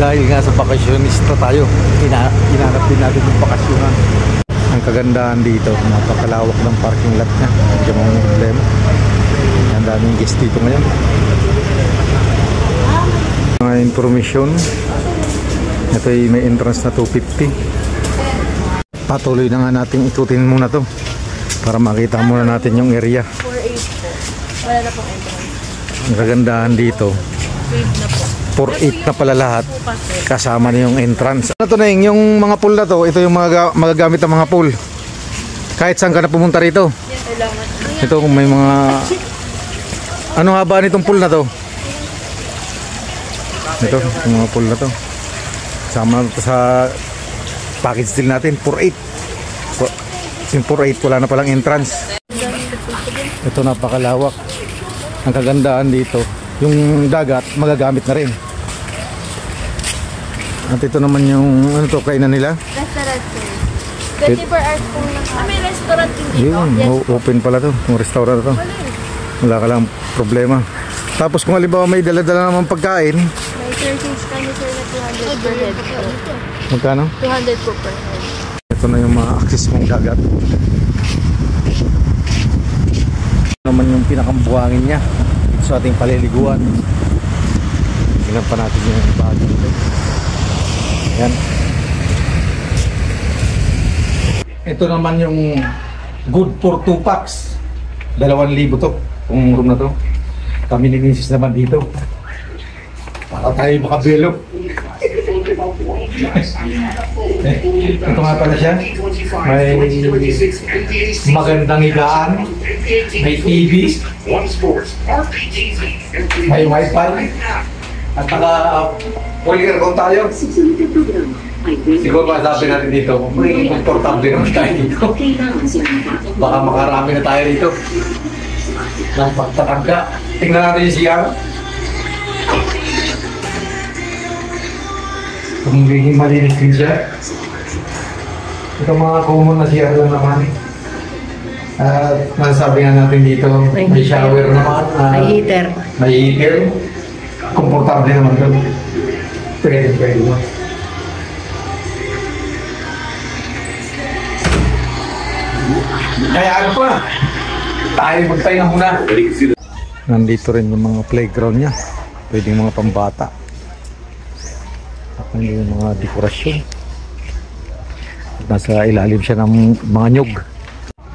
Dahil nga sa bakasyonista tayo, inanap din natin yung bakasyonan. Ang kagandahan dito, napakalawak ng parking lot niya. Medyo mga problema. Ang daming guest dito ngayon. Mga information, ito ay may entrance na 250. Patuloy na nga natin ikutin muna to para makita muna natin yung area. 4.8 wala na pong entrance. Ang kagandahan dito, 4.8 na pala lahat, kasama na yung entrance. Ano to na yung mga pool na to, ito yung mga magagamit ng mga pool. Kahit saan ka na pumunta rito. Ito kung may mga, ano haba nitong pool na to? Ito, yung mga pool na to. Sama na to sa package deal natin, 4.8. Yung 4.8 wala na palang entrance. Ito napakalawak. Ang kagandahan dito, yung dagat magagamit na rin. At ito naman yung ano to, kainan nila? Restaurant sir. 24 hours po lang. May restaurant din dito. Yun, open pala to, yung restaurant to. Wala ka lang problema. Tapos kung halimbawa may dala-dala naman pagkain, may service kami sir na 200 per head. magkano? 200 po per head. Ito na yung mga access mong dagat. Ito naman yung pinakambuhangin niya sa ating paliliguan. Tingnan pa natin yung bahagi nito. Ayan. Ito naman yung good for 2 packs. 2,000 to kung room na to. Kami ni Mrs. naman dito para tayo makabelo. Ito nga pala siya. May magandang higaan, may TV, may wifi, at naka full aircon tayo. Siguro masabi natin dito, komportable naman tayo dito. Baka makarami na tayo dito ng pagtatangga. Tingnan natin yung CR. Kung magiging malinis din siya. Ito mga common na CR lang naman. Masasabi nga natin dito, may shower naman. May heater. May heater. Komportable naman doon. Pwede mo. Kaya ano pa? Tayo magpahinga muna. Nandito rin yung mga playground niya. Pwede yung mga pambata. At yung mga dekorasyon. Nasa ilalim siya ng mga nyug.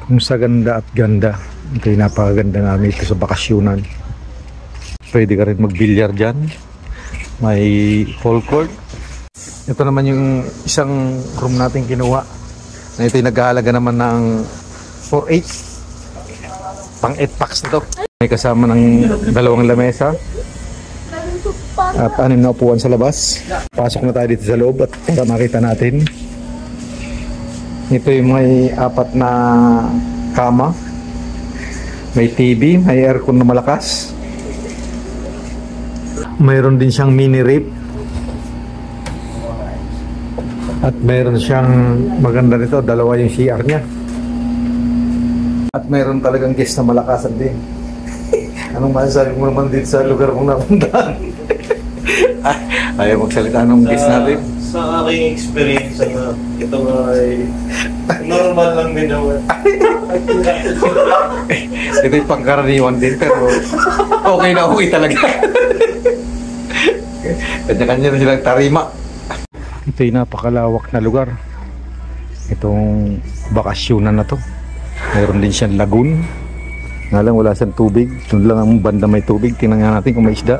Kung sa ganda at ganda, ito yung napakaganda namin ito sa bakasyonan. Pwede ka rin mag-billiard dyan. May full court. Ito naman yung isang room natin kinuha. Na ito yung naghahalaga naman ng 4.8. Pang 8 packs na to. May kasama ng 2 lamesa at 6 na upuan sa labas. Pasok na tayo dito sa loob at para makita natin. Ito yung may 4 na kama. May TV, may aircon na malakas. Mayroon din siyang mini rip. At mayroon siyang maganda nito, 2 yung CR niya. At mayroon talagang guest na malakasan din. Anong masasabi mo naman dito sa lugar mong napuntahan? Ayaw magsalita ng guest natin. Sa aking experience, ito ay normal lang din naman. Ito yung pangkaraniwan din, pero okay na okay talaga. Kanya-kanya na silang tarima. Ito yung napakalawak na lugar. Itong bakasyonan na to. Mayroon din siyang lagoon. Nga lang wala siyang tubig. Doon lang ang banda may tubig. Tingnan nga natin kung may isda.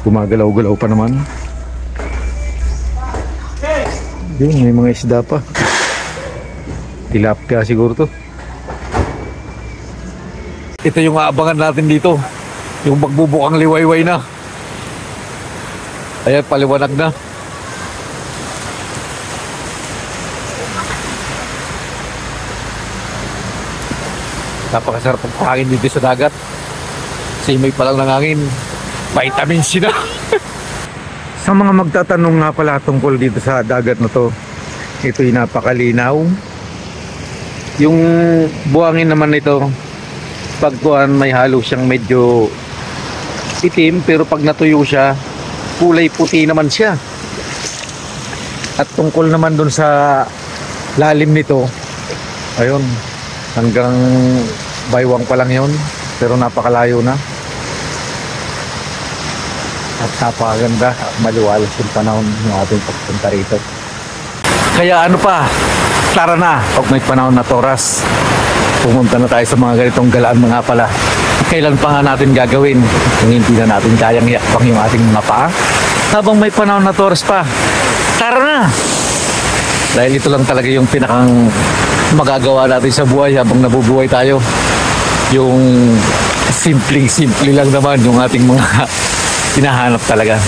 Gumagalaw-galaw pa naman. Yun, may mga isda pa. Tilapia siguro to. Ito yung aabangan natin dito. Yung magbubukang liwayway na. Ayan, paliwanag na. Napakasarap ang hangin dito sa dagat. Simoy pa lang ng hangin. Vitamin C na. Sa mga magtatanong nga pala tungkol dito sa dagat na to, ito'y napakalinaw. Yung buhangin naman nito, pagkuhan may halo siyang medyo itim, pero pag natuyo siya, kulay puti naman siya. At tungkol naman dun sa lalim nito, ayun, hanggang baywang pa lang yun, pero napakalayo na. At napakaganda at maliwalas yung panahon ng ating pagpunta rito. Kaya ano pa, tara na, pag may panahon na oras, pumunta na tayo sa mga ganitong galaan mga pala. Kailan pa nga natin gagawin kung hindi na natin kayang yakbang yung ating mga paa? Habang may panahon na oras pa, tara na! Dahil ito lang talaga yung pinakang magagawa natin sa buhay habang nabubuhay tayo. Yung simple lang naman yung ating mga hinahanap talaga.